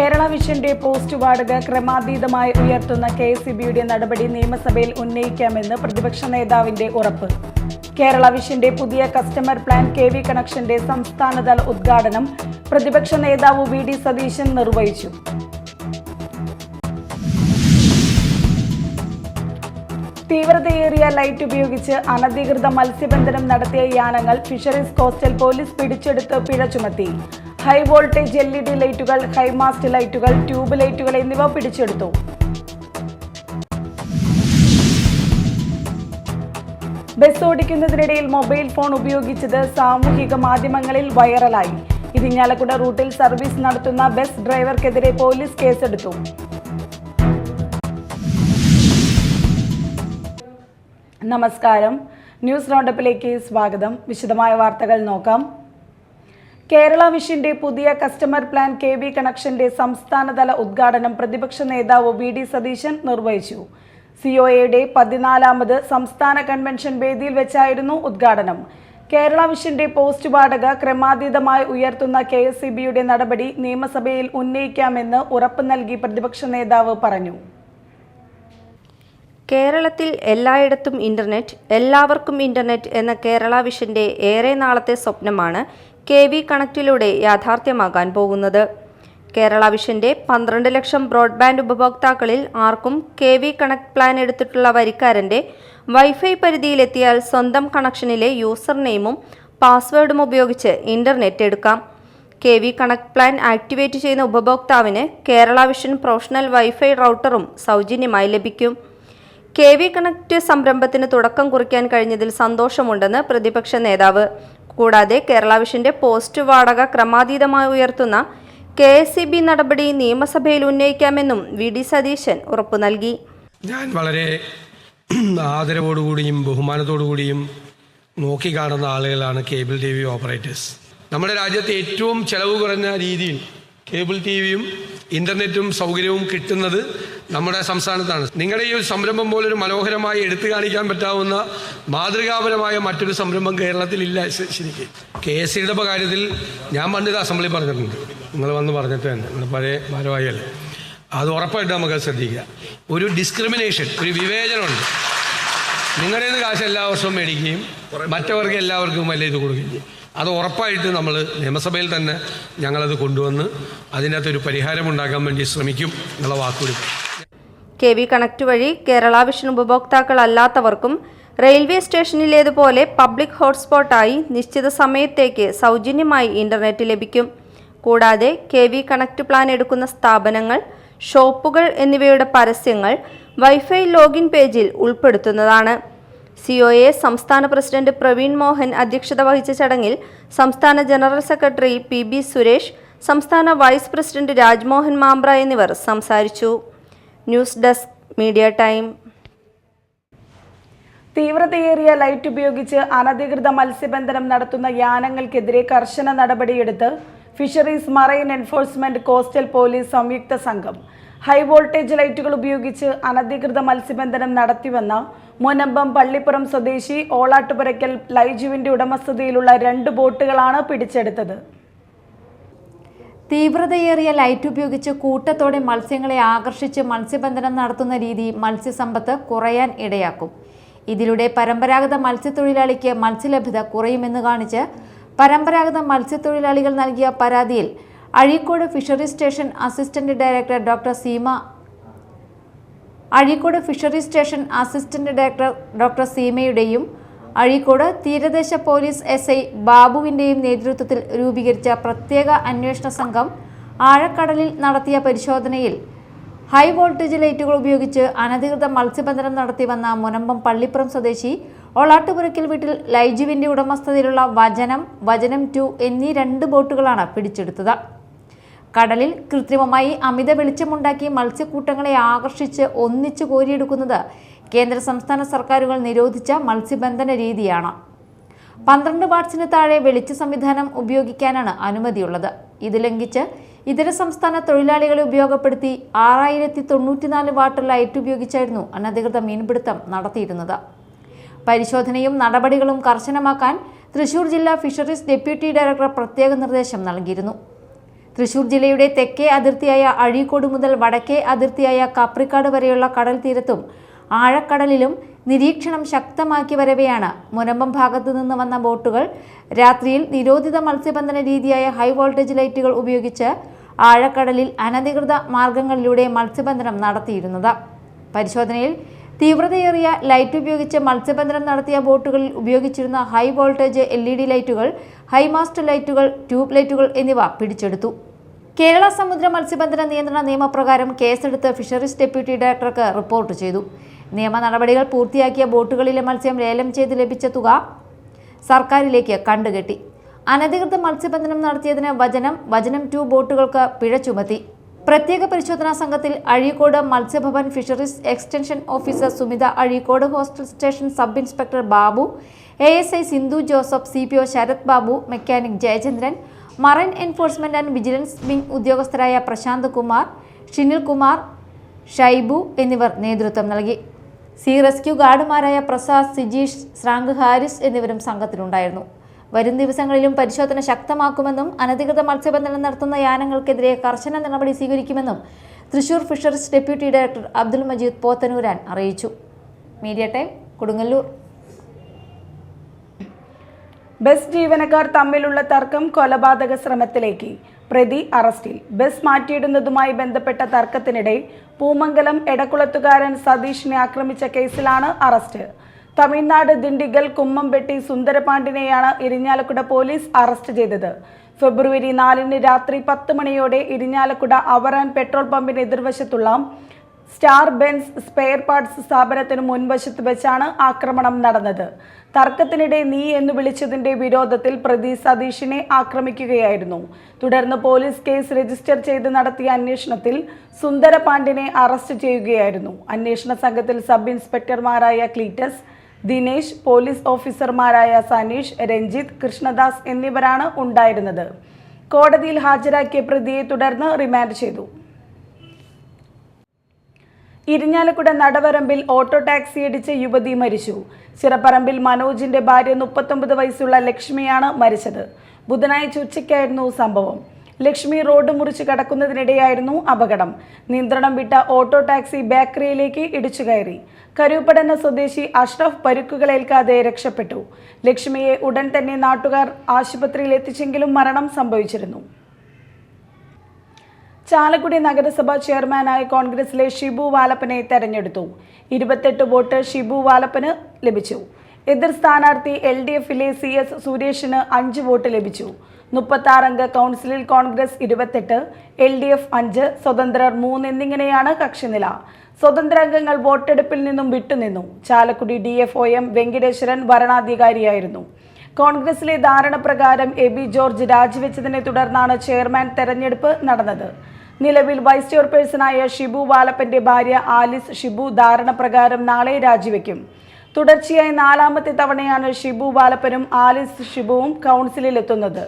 Kerala വിഷന്റെ post വാടക ക്രമാതീതമായി ഉയർത്തുന്ന കെഎസ്ഇബിയുടെ നടപടി നിയമസഭയിൽ ഉന്നയിക്കാമെന്ന് പ്രതിപക്ഷ നേതാവിന്റെ ഉറപ്പ്. കേരള വിഷന്റെ പുതിയ കസ്റ്റമർ പ്ലാൻ കെവി കണക്ഷന്റെ സംസ്ഥാനതല ഉദ്ഘാടനം പ്രതിപക്ഷ നേതാവ് വി.ഡി. സതീശൻ നിർവഹിച്ചു. തീവ്രതയേറിയ ലൈറ്റ് ഉപയോഗിച്ച് അനധികൃത മത്സ്യബന്ധനം നടത്തിയ യാനങ്ങൾ ഫിഷറീസ് കോസ്റ്റൽ പോലീസ് പിടിച്ചെടുത്ത് പിഴ ചുമത്തി. ഹൈ വോൾട്ടേജ് LED ലൈറ്റുകൾ, ഹൈമാസ്റ്റ് ലൈറ്റുകൾ, ട്യൂബ് ലൈറ്റുകൾ എന്നിവ പിടിച്ചെടുത്തു. ബസ് ഓടിക്കുന്നതിനിടയിൽ മൊബൈൽ ഫോൺ ഉപയോഗിച്ചത് സാമൂഹിക മാധ്യമങ്ങളിൽ വൈറലായി. ഇരിങ്ങാലക്കുട റൂട്ടിൽ സർവീസ് നടത്തുന്ന ബസ് ഡ്രൈവർക്കെതിരെ പോലീസ് കേസെടുത്തു. നമസ്കാരം, ന്യൂസ് റൗണ്ടപ്പിലേക്ക് സ്വാഗതം. വിശദമായ വാർത്തകൾ നോക്കാം. കേരള വിഷന്റെ പുതിയ കസ്റ്റമർ പ്ലാൻ കെവി കണക്ഷന്റെ സംസ്ഥാനതല ഉദ്ഘാടനം പ്രതിപക്ഷ നേതാവ് വി.ഡി. സതീശൻ നിർവഹിച്ചു. സിഒഎയുടെ 14ാമത് സംസ്ഥാന കൺവെൻഷൻ വേദിയിൽ വെച്ചായിരുന്നു ഉദ്ഘാടനം. കേരള വിഷന്റെ പോസ്റ്റ് വാടക ക്രമാതീതമായി ഉയർത്തുന്ന കെഎസ്ഇബിയുടെ നടപടി നിയമസഭയിൽ ഉന്നയിക്കാമെന്ന് ഉറപ്പ് നൽകി പ്രതിപക്ഷ നേതാവ് പറഞ്ഞു. കേരളത്തിൽ എല്ലായിടത്തും ഇന്റർനെറ്റ്, എല്ലാവർക്കും ഇന്റർനെറ്റ് എന്ന കേരള വിഷന്റെ ഏറെ നാളത്തെ സ്വപ്നമാണ് കെവി കണക്റ്റിലൂടെ യാഥാർത്ഥ്യമാകാൻ പോകുന്നത്. കേരള വിഷന്റെ 12 ലക്ഷം ബ്രോഡ്ബാൻഡ് ഉപഭോക്താക്കളിൽ ആർക്കും കെവി കണക്ട് പ്ലാൻ എടുത്തിട്ടുള്ള വരിക്കാരന്റെ വൈഫൈ പരിധിയിലെത്തിയാൽ സ്വന്തം കണക്ഷനിലെ യൂസർ നെയിമും പാസ്വേഡും ഉപയോഗിച്ച് ഇന്റർനെറ്റ് എടുക്കാം. കെവി കണക്ട് പ്ലാൻ ആക്ടിവേറ്റ് ചെയ്യുന്ന ഉപഭോക്താവിന് കേരള വിഷൻ പ്രൊഫഷണൽ വൈഫൈ റൗട്ടറും സൗജന്യമായി ലഭിക്കും. കെവി കണക്ട് സംരംഭത്തിന് തുടക്കം കുറിക്കാൻ കഴിഞ്ഞതിൽ സന്തോഷമുണ്ടെന്ന് പ്രതിപക്ഷ നേതാവ്. കൂടാതെ കേരള വിഷന്റെ പോസ്റ്റ് വാടക ക്രമാതീതമായി ഉയർത്തുന്ന കെഎസ്ഇബി നടപടി നിയമസഭയിൽ ഉന്നയിക്കാമെന്നും വി.ഡി. സതീശൻ ഉറപ്പു നൽകി. ഞാൻ വളരെ ആദരവോടുകൂടിയും ബഹുമാനത്തോടുകൂടിയും നോക്കിക്കാണുന്ന ആളുകളാണ് കേബിൾ TV ഓപ്പറേറ്റേഴ്സ്. നമ്മുടെ രാജ്യത്തെ ഏറ്റവും ചെലവ് കുറഞ്ഞ രീതിയിൽ കേബിൾ TVയും ഇന്റർനെറ്റും സൗകര്യവും കിട്ടുന്നത് നമ്മുടെ സംസ്ഥാനത്താണ്. നിങ്ങളുടെ ഈ ഒരു സംരംഭം പോലൊരു മനോഹരമായി എടുത്തു കാണിക്കാൻ പറ്റാവുന്ന മാതൃകാപരമായ മറ്റൊരു സംരംഭം കേരളത്തിലില്ല. ശരിക്കും KSCയുടെ കാര്യത്തിൽ ഞാൻ പണ്ടിത് അസംബ്ലി പറഞ്ഞിട്ടുണ്ട്. നിങ്ങൾ വന്ന് പറഞ്ഞിട്ട് തന്നെ നിങ്ങൾ പഴയ ഭാരവാഹിയല്ലേ, അത് ഉറപ്പായിട്ട് നമുക്ക് ശ്രദ്ധിക്കുക. ഒരു ഡിസ്ക്രിമിനേഷൻ, ഒരു വിവേചനമുണ്ട്. നിങ്ങളുടെ നിന്ന് കാശ് എല്ലാ വർഷവും മേടിക്കുകയും മറ്റവർക്ക് എല്ലാവർക്കും വലിയ ഇത് കൊടുക്കുകയും ചെയ്യും. അത് ഉറപ്പായിട്ട് നമ്മൾ നിയമസഭയിൽ തന്നെ ഞങ്ങളത് കൊണ്ടുവന്ന് അതിനകത്തൊരു പരിഹാരമുണ്ടാക്കാൻ വേണ്ടി ശ്രമിക്കും എന്നുള്ള വാക്കുകൂടി. കെവി കണക്ട് വഴി കേരള വിഷൻ ഉപഭോക്താക്കളല്ലാത്തവർക്കും റെയിൽവേ സ്റ്റേഷനിലേതുപോലെ പബ്ലിക് ഹോട്ട്സ്പോട്ടായി നിശ്ചിത സമയത്തേക്ക് സൗജന്യമായി ഇന്റർനെറ്റ് ലഭിക്കും. കൂടാതെ കെവി കണക്ട് പ്ലാൻ എടുക്കുന്ന സ്ഥാപനങ്ങൾ, ഷോപ്പുകൾ എന്നിവയുടെ പരസ്യങ്ങൾ വൈഫൈ ലോഗിൻ പേജിൽ ഉൾപ്പെടുത്തുന്നതാണ്. സിഒഎ സംസ്ഥാന പ്രസിഡന്റ് പ്രവീൺ മോഹൻ അധ്യക്ഷത വഹിച്ച ചടങ്ങിൽ സംസ്ഥാന ജനറൽ സെക്രട്ടറി PB സുരേഷ്, സംസ്ഥാന വൈസ് പ്രസിഡന്റ് രാജ്മോഹൻ മാമ്പ്ര എന്നിവർ സംസാരിച്ചു. News desk, media time. തീവ്രതയേറിയ ലൈറ്റ് ഉപയോഗിച്ച് അനധികൃത മത്സ്യബന്ധനം നടത്തുന്ന യാനങ്ങൾക്കെതിരെ കർശന നടപടിയെടുത്ത് fisheries marine enforcement coastal police സംയുക്ത സംഘം. ഹൈ വോൾട്ടേജ് ലൈറ്റുകൾ ഉപയോഗിച്ച് അനധികൃത മത്സ്യബന്ധനം നടത്തിവന്ന മുനമ്പം പള്ളിപ്പുറം സ്വദേശി ഓളാട്ടുപുരയ്ക്കൽ ലൈജുവിന്റെ ഉടമസ്ഥതയിലുള്ള 2 ബോട്ടുകളാണ് പിടിച്ചെടുത്തത്. തീവ്രതയേറിയ ലൈറ്റ് ഉപയോഗിച്ച് കൂട്ടത്തോടെ മത്സ്യങ്ങളെ ആകർഷിച്ച് മത്സ്യബന്ധനം നടത്തുന്ന രീതി മത്സ്യസമ്പത്ത് കുറയാൻ ഇടയാക്കും. ഇതിലൂടെ പരമ്പരാഗത മത്സ്യത്തൊഴിലാളിക്ക് മത്സ്യലഭ്യത കുറയുമെന്ന് കാണിച്ച് പരമ്പരാഗത മത്സ്യത്തൊഴിലാളികൾ നൽകിയ പരാതിയിൽ Azhikode fisheries station assistant director doctor സീമയുടെയും അഴീക്കോട് തീരദേശ പോലീസ് SI ബാബുവിൻ്റെയും നേതൃത്വത്തിൽ രൂപീകരിച്ച പ്രത്യേക അന്വേഷണ സംഘം ആഴക്കടലിൽ നടത്തിയ പരിശോധനയിൽ ഹൈ വോൾട്ടേജ് ലൈറ്റുകൾ ഉപയോഗിച്ച് അനധികൃത മത്സ്യബന്ധനം നടത്തി വന്ന മുനമ്പം പള്ളിപ്പുറം സ്വദേശി ഓളാട്ടുപുരയ്ക്കൽ വീട്ടിൽ ലൈജുവിൻ്റെ ഉടമസ്ഥതയിലുള്ള വചനം 2 എന്നീ 2 ബോട്ടുകളാണ് പിടിച്ചെടുത്തത്. കടലിൽ കൃത്രിമമായി അമിത വെളിച്ചമുണ്ടാക്കി മത്സ്യക്കൂട്ടങ്ങളെ ആകർഷിച്ച് ഒന്നിച്ചു കോരിയെടുക്കുന്നത് കേന്ദ്ര സംസ്ഥാന സർക്കാരുകൾ നിരോധിച്ച മത്സ്യബന്ധന രീതിയാണ്. 12 വാട്ട്സിന് താഴെ വെളിച്ച സംവിധാനം ഉപയോഗിക്കാനാണ് അനുമതിയുള്ളത്. ഇത് ലംഘിച്ച് ഇതര സംസ്ഥാന തൊഴിലാളികളെ ഉപയോഗപ്പെടുത്തി 6094 വാട്ട് ലൈറ്റ് ഉപയോഗിച്ചായിരുന്നു അനധികൃത മീൻപിടുത്തം നടത്തിയിരുന്നത്. പരിശോധനയും നടപടികളും കർശനമാക്കാൻ തൃശൂർ ജില്ലാ ഫിഷറീസ് ഡെപ്യൂട്ടി ഡയറക്ടർ പ്രത്യേക നിർദ്ദേശം നൽകിയിരുന്നു. തൃശൂർ ജില്ലയുടെ തെക്കേ അതിർത്തിയായ അഴീക്കോട് മുതൽ വടക്കേ അതിർത്തിയായ കാപ്രിക്കാട് വരെയുള്ള കടൽ തീരത്തും ആഴക്കടലിലും നിരീക്ഷണം ശക്തമാക്കി വരവെയാണ് മുനമ്പം ഭാഗത്തു നിന്ന് വന്ന ബോട്ടുകൾ രാത്രിയിൽ നിരോധിത മത്സ്യബന്ധന രീതിയായ ഹൈ വോൾട്ടേജ് ലൈറ്റുകൾ ഉപയോഗിച്ച് ആഴക്കടലിൽ അനധികൃത മാർഗങ്ങളിലൂടെ മത്സ്യബന്ധനം നടത്തിയിരുന്നത്. പരിശോധനയിൽ തീവ്രതയേറിയ ലൈറ്റ് ഉപയോഗിച്ച് മത്സ്യബന്ധനം നടത്തിയ ബോട്ടുകളിൽ ഉപയോഗിച്ചിരുന്ന ഹൈ വോൾട്ടേജ് LED ലൈറ്റുകൾ, ഹൈമാസ്റ്റ് ലൈറ്റുകൾ, ട്യൂബ് ലൈറ്റുകൾ എന്നിവ പിടിച്ചെടുത്തു. കേരള സമുദ്ര മത്സ്യബന്ധന നിയന്ത്രണ നിയമപ്രകാരം കേസെടുത്ത് ഫിഷറീസ് ഡെപ്യൂട്ടി ഡയറക്ടർക്ക് റിപ്പോർട്ട് ചെയ്തു. നിയമ നടപടികൾ പൂർത്തിയാക്കിയ ബോട്ടുകളിലെ മത്സ്യം ലേലം ചെയ്ത് ലഭിച്ച തുക സർക്കാരിലേക്ക് കണ്ടുകെട്ടി. അനധികൃത മത്സ്യബന്ധനം നടത്തിയതിന് വചനം 2 ബോട്ടുകൾക്ക് പിഴ ചുമത്തി. പ്രത്യേക പരിശോധനാ സംഘത്തിൽ Azhikode Matsyabhavan fisheries extension officer Sumitha, Azhikode coastal station sub inspector Babu, ASI Sindhu Joseph, CPO Sharath Babu, mechanic Jayachandran, marine enforcement and vigilance wing ഉദ്യോഗസ്ഥരായ പ്രശാന്ത് കുമാർ, ഷിനിൽ കുമാർ, ഷൈബു എന്നിവർ നേതൃത്വം നൽകി. സീ റെസ്ക്യൂ ഗാർഡുമാരായ പ്രസാദ്, സിജീഷ്, ശ്രാങ്ക്, ഹാരിസ് എന്നിവരും സംഘത്തിലുണ്ടായിരുന്നു. വരും ദിവസങ്ങളിലും പരിശോധന ശക്തമാക്കുമെന്നും അനധികൃത മത്സ്യബന്ധനം നടത്തുന്ന യാനങ്ങൾക്കെതിരെ കർശന നടപടി സ്വീകരിക്കുമെന്നും Thrissur fisheries deputy director Abdul Majeed Pothanooran അറിയിച്ചു. Media time, Kodungallur. ബസ് ജീവനക്കാർ തമ്മിലുള്ള തർക്കം കൊലപാതക ശ്രമത്തിലേക്ക്. പ്രതി അറസ്റ്റിൽ. ബസ് മാറ്റിയിടുന്നതുമായി ബന്ധപ്പെട്ട തർക്കത്തിനിടെ പൂമംഗലം എടക്കുളത്തുകാരൻ സതീഷിനെ ആക്രമിച്ച കേസിലാണ് അറസ്റ്റ്. തമിഴ്നാട് ദിണ്ടിഗൽ കുമ്മംപെട്ടി സുന്ദരപാണ്ഡിനെയാണ് ഇരിഞ്ഞാലക്കുട പോലീസ് അറസ്റ്റ് ചെയ്തത്. ഫെബ്രുവരി 4 രാത്രി 10 മണിയോടെ ഇരിഞ്ഞാലക്കുട അവറാൻ പെട്രോൾ പമ്പിന് എതിർവശത്തുള്ള സ്റ്റാർ ബെൻസ് സ്പെയർ പാർട്സ് സ്ഥാപനത്തിന് മുൻവശത്ത് വെച്ചാണ് ആക്രമണം നടന്നത്. തർക്കത്തിനിടെ നീ എന്ന് വിളിച്ചതിന്റെ വിരോധത്തിൽ പ്രതി സതീഷിനെ ആക്രമിക്കുകയായിരുന്നു. തുടർന്ന് പോലീസ് കേസ് രജിസ്റ്റർ ചെയ്ത് നടത്തിയ അന്വേഷണത്തിൽ സുന്ദരപാണ്ഡിനെ അറസ്റ്റ് ചെയ്യുകയായിരുന്നു. അന്വേഷണ സംഘത്തിൽ സബ് ഇൻസ്പെക്ടർമാരായ ക്ലീറ്റസ്, ദിനേശ്, പോലീസ് ഓഫീസർമാരായ സനീഷ്, രഞ്ജിത്ത്, കൃഷ്ണദാസ് എന്നിവരാണ് ഉണ്ടായിരുന്നത്. കോടതിയിൽ ഹാജരാക്കിയ പ്രതിയെ തുടർന്ന് റിമാൻഡ് ചെയ്തു. ഇരിഞ്ഞാലക്കുട നടവരമ്പിൽ ഓട്ടോ ടാക്സി ഇടിച്ച് യുവതി മരിച്ചു. ചിറപ്പറമ്പിൽ മനോജിന്റെ ഭാര്യ 39 വയസ്സുള്ള ലക്ഷ്മിയാണ് മരിച്ചത്. ബുധനാഴ്ച ഉച്ചയ്ക്കായിരുന്നു സംഭവം. ലക്ഷ്മി റോഡ് മുറിച്ച് കടക്കുന്നതിനിടെയായിരുന്നു അപകടം. നിയന്ത്രണം വിട്ട ഓട്ടോ ടാക്സി ബേക്കറിയിലേക്ക് ഇടിച്ചു കയറി. കരൂപ്പടന സ്വദേശി അഷ്റഫ് പരുക്കുകളേൽക്കാതെ രക്ഷപ്പെട്ടു. ലക്ഷ്മിയെ ഉടൻ തന്നെ നാട്ടുകാർ ആശുപത്രിയിൽ എത്തിച്ചെങ്കിലും മരണം സംഭവിച്ചിരുന്നു. ചാലക്കുടി നഗരസഭ ചെയർമാനായി കോൺഗ്രസിലെ ഷിബു വാലപ്പനെ തെരഞ്ഞെടുത്തു. 28 വോട്ട് ഷിബു വാലപ്പന് ലഭിച്ചു. എതിർ സ്ഥാനാർത്ഥി LDFിലെ CS സുരേഷിന് 5 വോട്ട് ലഭിച്ചു. 36 അംഗ കൗൺസിലിൽ കോൺഗ്രസ് 28, LDF 5, സ്വതന്ത്രർ 3 എന്നിങ്ങനെയാണ് കക്ഷിനില. സ്വതന്ത്ര അംഗങ്ങൾ വോട്ടെടുപ്പിൽ നിന്നും വിട്ടുനിന്നു. ചാലക്കുടി DFOM വെങ്കിടേശ്വരൻ വരണാധികാരിയായിരുന്നു. കോൺഗ്രസിലെ ധാരണ പ്രകാരം AB ജോർജ് രാജിവെച്ചതിനെ തുടർന്നാണ് ചെയർമാൻ തെരഞ്ഞെടുപ്പ് നടന്നത്. നിലവിൽ വൈസ് ചെയർപേഴ്സണായ ഷിബു വാലപ്പന്റെ ഭാര്യ ആലിസ് ഷിബു ധാരണ പ്രകാരം നാളെ രാജിവെക്കും. തുടർച്ചയായി 4ാമത്തെ തവണയാണ് ഷിബു വാലപ്പനും ആലിസ് ഷിബുവും കൗൺസിലിൽ എത്തുന്നത്.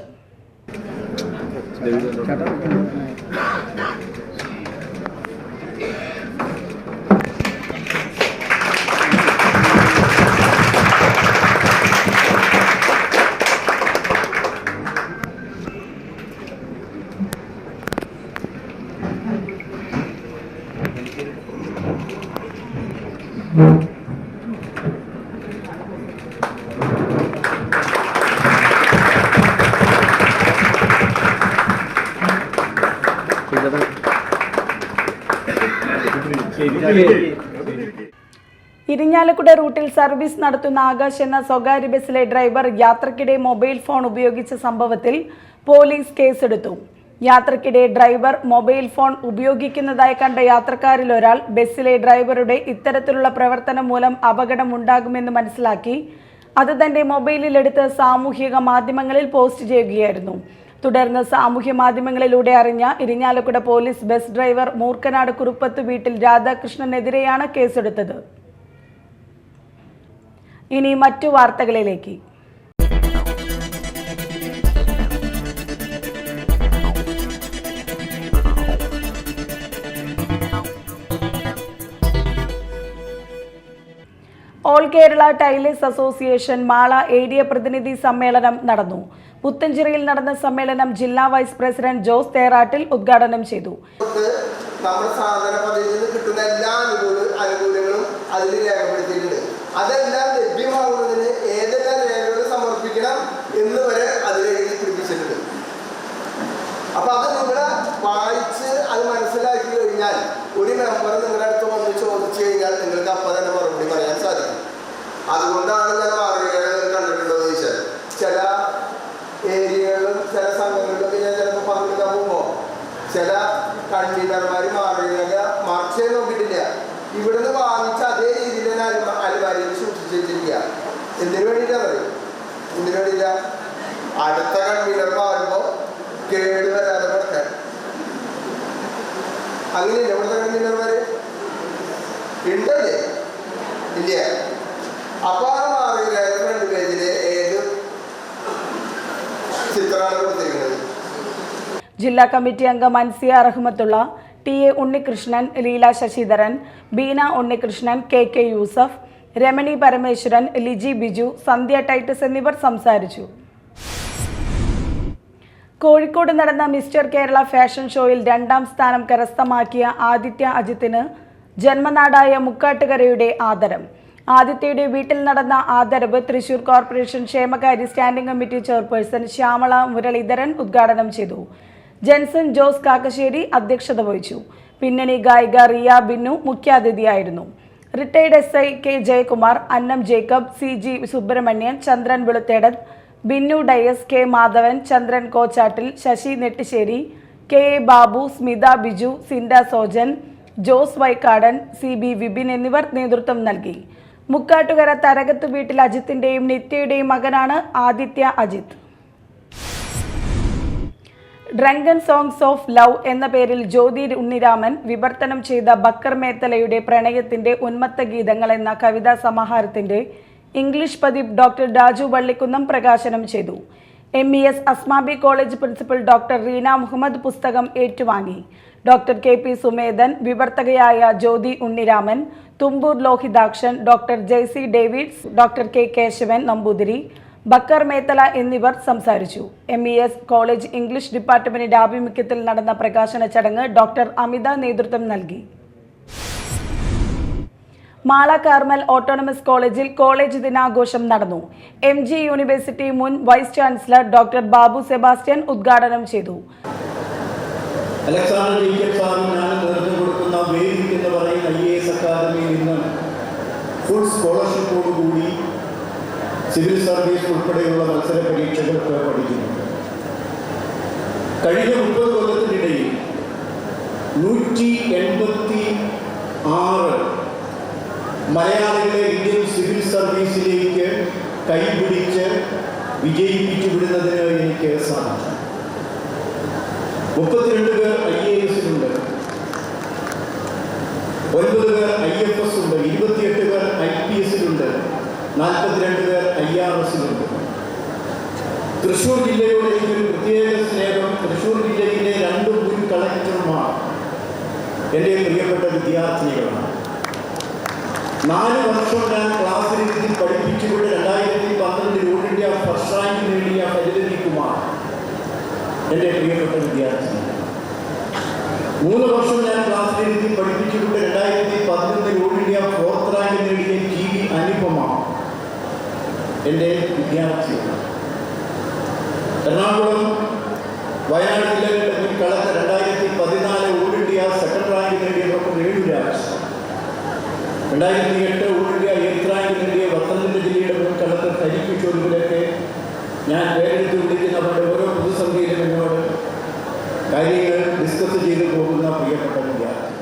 ഇരിഞ്ഞാലക്കുട റൂട്ടിൽ സർവീസ് നടത്തുന്ന ആകാശ് എന്ന സ്വകാര്യ ബസ്സിലെ ഡ്രൈവർ യാത്രക്കിടെ മൊബൈൽ ഫോൺ ഉപയോഗിച്ച സംഭവത്തിൽ പോലീസ് കേസെടുത്തു. യാത്രക്കിടെ ഡ്രൈവർ മൊബൈൽ ഫോൺ ഉപയോഗിക്കുന്നതായി കണ്ട യാത്രക്കാരിൽ ഒരാൾ ബസ്സിലെ ഡ്രൈവറുടെ ഇത്തരത്തിലുള്ള പ്രവർത്തനം മൂലം അപകടമുണ്ടാകുമെന്ന് മനസ്സിലാക്കി അത് തന്റെ മൊബൈലിലെടുത്ത് സാമൂഹിക മാധ്യമങ്ങളിൽ പോസ്റ്റ് ചെയ്യുകയായിരുന്നു. തുടർന്ന് സാമൂഹ്യ മാധ്യമങ്ങളിലൂടെ അറിഞ്ഞ Irinjalakuda police bus driver Moorkanad Kuruppath വീട്ടിൽ രാധാകൃഷ്ണനെതിരെയാണ് കേസെടുത്തത്. ഇനി മറ്റു വാർത്തകളിലേക്ക്. All Kerala tailors association Mala area പ്രതിനിധി സമ്മേളനം നടന്നു. പുത്തഞ്ചിറയിൽ നടന്ന സമ്മേളനം ജില്ലാ വൈസ് പ്രസിഡന്റ് ജോസ് തേറാട്ടിൽ ഉദ്ഘാടനം ചെയ്തു. നമ്മുടെ സാധന പദ്ധതിയിൽ നിന്ന് കിട്ടുന്ന എല്ലാ ആനുകൂല്യങ്ങളും അതിൽ രേഖപ്പെടുത്തിയിട്ടുണ്ട്. അതെല്ലാം ലഭ്യമാകുന്നതിന് ഏതെല്ലാം രേഖകൾ സമർപ്പിക്കണം എന്ന് വരെ അതിൽ എഴുതി പിടിപ്പിച്ചിട്ടുണ്ട്. അപ്പൊ അത് നിങ്ങൾ വായിച്ച് അത് മനസ്സിലാക്കി കഴിഞ്ഞാൽ ഒരു മെമ്പർ നിങ്ങളുടെ അടുത്ത് വന്ന് ചോദിച്ചു കഴിഞ്ഞാൽ നിങ്ങൾക്ക് അപ്പം തന്നെ മറുപടി പറയാൻ സാധിക്കും. അതുകൊണ്ടാണ് ഞാൻ മാതൃകകൾ കണ്ടിട്ടുണ്ടോ എന്ന് ചോദിച്ചാൽ ചില ഏരിയകളിലും ചില സംഘങ്ങളിലൊക്കെ ഞാൻ ചിലപ്പോൾ പങ്കെടുക്കാൻ പോകുമ്പോൾ ചില കൺവീനർമാർ മാതൃകക മറിച്ചേ നോക്കിയിട്ടില്ല. ഇവിടുന്ന് വാങ്ങിച്ച അതേ രീതിയിൽ തന്നെ അലമാരിയിൽ സൂക്ഷിച്ചു വെച്ചിരിക്കുക. എന്തിനു വേണ്ടിയിട്ടാണ്? എന്തിനു വേണ്ടിയില്ല? അടുത്ത കൺവീനർ മാറുമ്പോൾ കേട് വരാതെ കൊടുക്കാൻ. അങ്ങനെയില്ല ഇവിടുത്തെ കൺവീനർമാര് ഉണ്ടല്ലേ? ഇല്ല. അപ്പൊ ആ മാതൃക ഫ്രണ്ട് പേജില് ഏത് ചിത്രമാണ് കൊടുത്തിരിക്കുന്നത്? ജില്ലാ കമ്മിറ്റി അംഗം അൻസിയ റഹ്മത്തുള്ള, ടി.എ. ഉണ്ണികൃഷ്ണൻ, ലീല ശശിധരൻ, ബീന ഉണ്ണികൃഷ്ണൻ, കെ യൂസഫ്, രമണി പരമേശ്വരൻ, ലിജി ബിജു, സന്ധ്യ ടൈറ്റസ് എന്നിവർ സംസാരിച്ചു. കോഴിക്കോട് നടന്ന മിസ്റ്റർ കേരള ഫാഷൻ ഷോയിൽ 2ാം സ്ഥാനം കരസ്ഥമാക്കിയ ആദിത്യ അജിത്തിന് ജന്മനാടായ മുക്കാട്ടുകരയുടെ ആദരം. ആദിത്യയുടെ വീട്ടിൽ നടന്ന ആദരവ് തൃശൂർ കോർപ്പറേഷൻ ക്ഷേമകാര്യ standing committee chairperson Shyamala Muraleedharan ഉദ്ഘാടനം ചെയ്തു. ജെൻസൺ ജോസ് കാക്കശ്ശേരി അധ്യക്ഷത വഹിച്ചു. പിന്നണി ഗായിക റിയ ബിന്നു മുഖ്യാതിഥിയായിരുന്നു. Retired SI K Jayakumar, Annam Jacob, CG Subrahmanyan, Chandran Veluthedath, Binnu Dias, K Madhavan, Chandran Kochattil, Sasi Nettissery, K Babu, Smitha Biju, Sinda Sojan, Jose Vaikkadan, CB Vipin എന്നിവർ നേതൃത്വം നൽകി. മുക്കാട്ടുകര തരകത്ത് വീട്ടിൽ അജിത്തിന്റെയും നിത്യയുടെയും മകനാണ് Aditya Ajith. Drunken songs of love എന്ന പേരിൽ ജ്യോതി ഉണ്ണിരാമൻ വിവർത്തനം ചെയ്ത ബക്കർ മേത്തലയുടെ പ്രണയത്തിന്റെ ഉന്മത്ത ഗീതങ്ങൾ എന്ന കവിതാ സമാഹാരത്തിന്റെ ഇംഗ്ലീഷ് പതിപ്പ് ഡോക്ടർ രാജു വള്ളിക്കുന്നം പ്രകാശനം ചെയ്തു. MES Asmabi college principal doctor Reena Muhammad പുസ്തകം ഏറ്റുവാങ്ങി. ഡോക്ടർ KP സുമേധൻ, വിവർത്തകയായ Jyothi Unniraman, Thumboor Lohithakshan, doctor JC Davids, doctor K Kesavan Namboothiri, Bakkar Methala എന്നിവർ സംസാരിച്ചു. MES കോളേജ് ഇംഗ്ലീഷ് ഡിപ്പാർട്ട്മെന്റിന്റെ ആഭിമുഖ്യത്തിൽ നടന്ന പ്രകാശന ചടങ്ങ് ഡോക്ടർ അമിത നേതൃത്വം നൽകി. മാള കാർമൽ ഓട്ടോണമസ് കോളേജിൽ കോളേജ് ദിനാഘോഷം നടന്നു. MG യൂണിവേഴ്സിറ്റി മുൻ vice chancellor doctor Babu Sebastian ഉദ്ഘാടനം ചെയ്തു. അലക്സാണ്ടർ ജേക്കബ് സാറിനാണ് നേതൃത്വം കൊടുക്കുന്ന വേദിക് എന്ന് പറയുന്ന IAS അക്കാദമിയിൽ നിന്ന് ഫുൾ സ്കോളർഷിപ്പോടുകൂടി സിവിൽ സർവീസ് ഉൾപ്പെടെയുള്ള മത്സര പരീക്ഷകൾക്ക് പഠിക്കുന്നു. കഴിഞ്ഞ 30 കൊല്ലത്തിനിടയിൽ 186 മലയാളികളെ ഇന്ത്യൻ സിവിൽ സർവീസിലേക്ക് കൈപിടിച്ച് വിജയിപ്പിച്ചു വിടുന്നതിന് എനിക്ക് സാധിച്ചു. 32 പേർ IAS-ലുണ്ട്, 9 പേർ IFS ഉണ്ട്, 28 പേർ IPS-ലുണ്ട്, 42 പേർ IRS-ലുണ്ട്. തൃശ്ശൂർ ജില്ലയോട് എനിക്കൊരു പ്രത്യേക സ്നേഹം. തൃശ്ശൂർ ജില്ലയിലെ 2 മുൻ കളക്ടർമാർ എൻ്റെ പ്രിയപ്പെട്ട വിദ്യാർത്ഥിനികളാണ്. 4 വർഷം ഞാൻ ക്ലാസ്സിലിരുത്തി പഠിപ്പിച്ചുകൊണ്ട് 2012 ഓൾ ഇന്ത്യ ഫസ്റ്റ് റാങ്ക് നേടിയ ഫലിതനി കുമാർ എൻ്റെ പ്രിയപ്പെട്ട വിദ്യാർത്ഥി. 3 വർഷം ഞാൻ ക്ലാസ്സിലിരുത്തി പഠിപ്പിച്ചുകൊണ്ട് 2011 ഓൾ ഇന്ത്യ ഫോർത്ത് റാങ്ക് നേടിയ TV അനുപമ എൻ്റെ വിദ്യാർത്ഥിയാണ്. എറണാകുളം, വയനാട് ജില്ലകളുടെ മുൻ collector 2014 all India second rank നേടിയ doctor Renuraj, 2008 all India 8th rank നേടിയ പത്തനംതിട്ട ജില്ലയുടെ മുൻ കളക്ടർ ഹരികിഷോർ. ഇവരൊക്കെ ഞാൻ പേരെടുത്ത് വിളിക്കുന്നവരുടെ ഓരോ പൊതുസമിതിയിലും എന്നോട് കാര്യങ്ങൾ ഡിസ്കസ് ചെയ്തു പോകുന്ന പ്രിയപ്പെട്ട വിദ്യാർത്ഥി.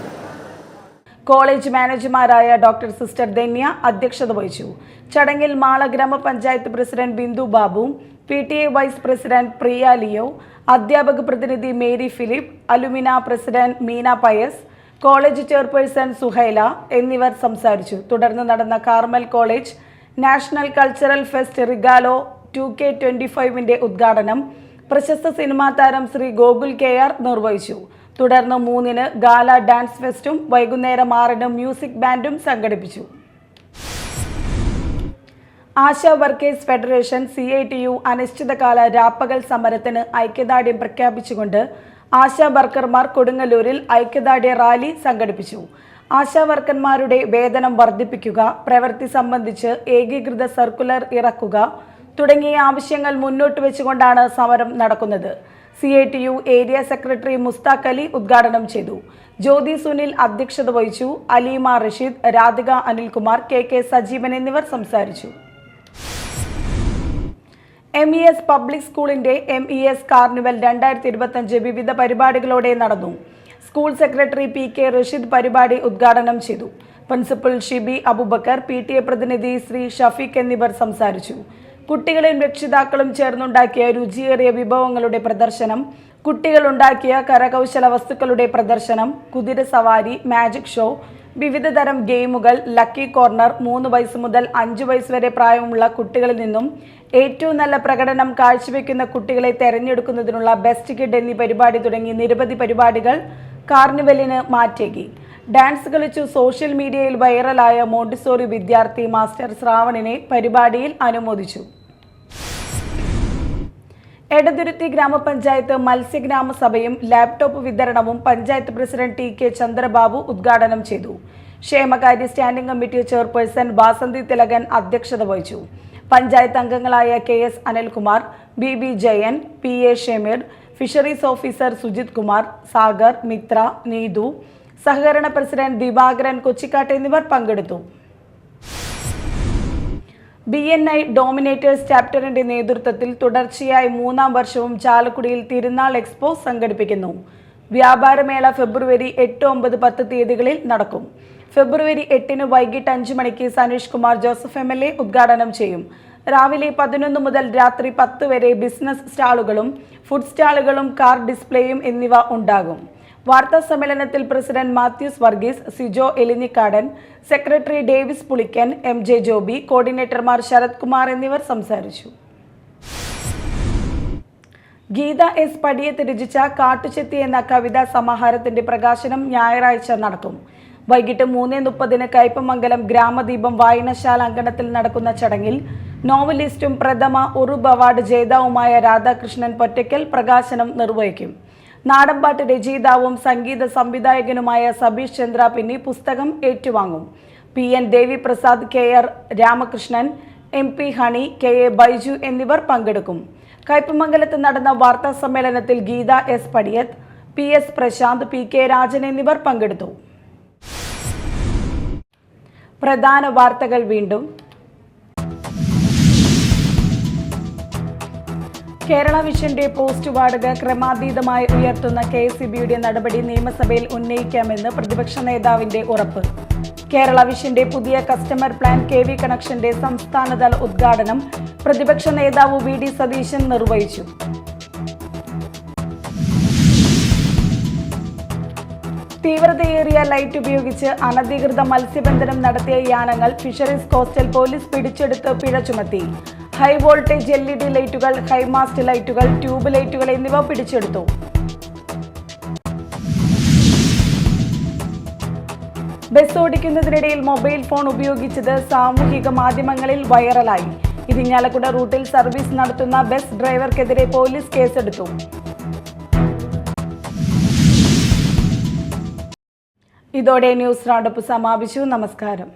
കോളേജ് മാനേജർമാരായ ഡോക്ടർ സിസ്റ്റർ ധന്യ അധ്യക്ഷത വഹിച്ചു. ചടങ്ങിൽ Mala grama panchayat president Bindu Babu, PTA vice president Priya Leo, അധ്യാപക പ്രതിനിധി Mary Philip, alumni president Meena Pius, college chairperson Suhaila എന്നിവർ സംസാരിച്ചു. തുടർന്ന് നടന്ന Carmel college national cultural fest Regalo 2K25 ഉദ്ഘാടനം പ്രശസ്ത സിനിമാ താരം ശ്രീ ഗോകുൽ KR നിർവഹിച്ചു. തുടർന്ന് 3-ന് ഗാല ഡാൻസ് ഫെസ്റ്റും വൈകുന്നേരം 6-ന് മ്യൂസിക് ബാൻഡും സംഘടിപ്പിച്ചു. ആശാ വർക്കേഴ്സ് ഫെഡറേഷൻ CITU അനിശ്ചിതകാല രാപ്പകൽ സമരത്തിന് ഐക്യദാർഢ്യം പ്രഖ്യാപിച്ചുകൊണ്ട് ആശാ വർക്കർമാർ കൊടുങ്ങല്ലൂരിൽ ഐക്യദാർഢ്യ റാലി സംഘടിപ്പിച്ചു. ആശാ വർക്കർമാരുടെ വേതനം വർദ്ധിപ്പിക്കുക, പ്രവൃത്തി സംബന്ധിച്ച് ഏകീകൃത സർക്കുലർ ഇറക്കുക തുടങ്ങിയ ആവശ്യങ്ങൾ മുന്നോട്ട് വെച്ചുകൊണ്ടാണ് സമരം നടക്കുന്നത്. CITU area secretary Mushtaq Ali ഉദ്ഘാടനം ചെയ്തു. ജ്യോതി സുനിൽ അധ്യക്ഷത വഹിച്ചു. അലീമ റഷീദ്, രാധിക അനിൽകുമാർ, KK സജീവൻ എന്നിവർ സംസാരിച്ചു. MES പബ്ലിക് സ്കൂളിന്റെ MES കാർണിവൽ 2025 വിവിധ പരിപാടികളോടെ നടന്നു. സ്കൂൾ സെക്രട്ടറി PK റഷീദ് പരിപാടി ഉദ്ഘാടനം ചെയ്തു. പ്രിൻസിപ്പൽ ഷിബി അബൂബക്കർ, PTA പ്രതിനിധി ശ്രീ ഷഫീഖ് എന്നിവർ സംസാരിച്ചു. കുട്ടികളും രക്ഷിതാക്കളും ചേർന്നുണ്ടാക്കിയ രുചിയേറിയ വിഭവങ്ങളുടെ പ്രദർശനം, കുട്ടികളുണ്ടാക്കിയ കരകൗശല വസ്തുക്കളുടെ പ്രദർശനം, കുതിര സവാരി, മാജിക് ഷോ, വിവിധ തരം ഗെയിമുകൾ, ലക്കി കോർണർ, 3 വയസ്സ് മുതൽ 5 വയസ്സ് വരെ പ്രായമുള്ള കുട്ടികളിൽ നിന്നും ഏറ്റവും നല്ല പ്രകടനം കാഴ്ചവെക്കുന്ന കുട്ടികളെ തെരഞ്ഞെടുക്കുന്നതിനുള്ള ബെസ്റ്റ് കിഡ് എന്നീ പരിപാടി തുടങ്ങി നിരവധി പരിപാടികൾ കാർണിവലിന് മാറ്റേകി. ഡാൻസ് കളിച്ചു സോഷ്യൽ മീഡിയയിൽ വൈറലായ മോണ്ടിസോറി വിദ്യാർത്ഥി മാസ്റ്റർ ശ്രാവണിനെ പരിപാടിയിൽ അനുമോദിച്ചു. എടതുരുത്തി ഗ്രാമപഞ്ചായത്ത് മത്സ്യഗ്രാമസഭയും ലാപ്ടോപ്പ് വിതരണവും പഞ്ചായത്ത് പ്രസിഡന്റ് TK ചന്ദ്രബാബു ഉദ്ഘാടനം ചെയ്തു. ക്ഷേമകാര്യ standing committee chairperson Vasanthi Thilakan അധ്യക്ഷത വഹിച്ചു. പഞ്ചായത്ത് അംഗങ്ങളായ KS Anilkumar, BB Jayan, PA Shameer, fisheries officer Sujith Kumar, Sagar, Mitra, Neethu, സഹകരണ പ്രസിഡന്റ് ദിവാകരൻ കൊച്ചിക്കാട്ട് എന്നിവർ പങ്കെടുത്തു. BNI ഡോമിനേറ്റേഴ്സ് ചാപ്റ്ററിന്റെ നേതൃത്വത്തിൽ തുടർച്ചയായി 3-ാം വർഷവും ചാലക്കുടിയിൽ തിരുനാൾ എക്സ്പോ സംഘടിപ്പിക്കുന്നു. വ്യാപാരമേള ഫെബ്രുവരി 8, 9, 10 തീയതികളിൽ നടക്കും. ഫെബ്രുവരി 8 വൈകിട്ട് 5 മണിക്ക് സനീഷ് കുമാർ ജോസഫ് MLA ഉദ്ഘാടനം ചെയ്യും. രാവിലെ 11 മുതൽ രാത്രി 10 വരെ ബിസിനസ് സ്റ്റാളുകളും ഫുഡ് സ്റ്റാളുകളും കാർ ഡിസ്പ്ലേയും എന്നിവ ഉണ്ടാകും. വാർത്താ സമ്മേളനത്തിൽ president Mathews Varghese, Sijo Elinjikkadan, secretary Davis Pulikkan, MJ Joby, കോർഡിനേറ്റർമാർ ശരത് കുമാർ എന്നിവർ സംസാരിച്ചു. ഗീത S പടിയത്ത് രചിച്ച കാട്ടുചെത്തി എന്ന കവിതാ സമാഹാരത്തിന്റെ പ്രകാശനം ഞായറാഴ്ച നടക്കും. വൈകിട്ട് 3:30 കയ്പമംഗലം ഗ്രാമദീപം വായനശാല അങ്കണത്തിൽ നടക്കുന്ന ചടങ്ങിൽ നോവലിസ്റ്റും പ്രഥമ ഉറുബ് അവാർഡ് ജേതാവുമായ രാധാകൃഷ്ണൻ പൊറ്റയ്ക്കൽ പ്രകാശനം നിർവഹിക്കും. നാടൻപാട്ട് രചയിതാവും സംഗീത സംവിധായകനുമായ സബീഷ് ചന്ദ്ര പിന്നി പുസ്തകം ഏറ്റുവാങ്ങും. PN Devi Prasad, KR Ramakrishnan, MP Honey, KA Baiju എന്നിവർ പങ്കെടുക്കും. കയ്പമംഗലത്ത് നടന്ന വാർത്താ സമ്മേളനത്തിൽ Geetha S Padiyath, PS Prashant, PK Rajan എന്നിവർ പങ്കെടുത്തു. പ്രധാന വാർത്തകൾ വീണ്ടും. കേരള വിഷന്റെ പോസ്റ്റ് വാടക ക്രമാതീതമായി ഉയർത്തുന്ന KSEBയുടെ നടപടി നിയമസഭയിൽ ഉന്നയിക്കാമെന്ന് പ്രതിപക്ഷ നേതാവിന്റെ ഉറപ്പ്. കേരള വിഷന്റെ പുതിയ കസ്റ്റമർ പ്ലാൻ KV കണക്ഷന്റെ സംസ്ഥാനതല ഉദ്ഘാടനം പ്രതിപക്ഷ നേതാവ് VD സതീശൻ നിർവഹിച്ചു. തീവ്രതയേറിയ ലൈറ്റ് ഉപയോഗിച്ച് അനധികൃത മത്സ്യബന്ധനം നടത്തിയ യാനങ്ങൾ ഫിഷറീസ് കോസ്റ്റൽ പോലീസ് പിടിച്ചെടുത്ത് പിഴ ചുമത്തി. ഹൈ വോൾട്ടേജ് LED ലൈറ്റുകൾ, ഹൈമാസ്റ്റ് ലൈറ്റുകൾ, ട്യൂബ് ലൈറ്റുകൾ എന്നിവ പിടിച്ചെടുത്തു. ബസ് ഓടിക്കുന്നതിനിടയിൽ മൊബൈൽ ഫോൺ ഉപയോഗിച്ചത് സാമൂഹിക മാധ്യമങ്ങളിൽ വൈറലായി. ഇരിങ്ങാലക്കുട റൂട്ടിൽ സർവീസ് നടത്തുന്ന ബസ് ഡ്രൈവർക്കെതിരെ പോലീസ് കേസെടുത്തു. ഇതോടെ ന്യൂസ് റൗണ്ടപ്പ് സമാപിച്ചു. നമസ്കാരം.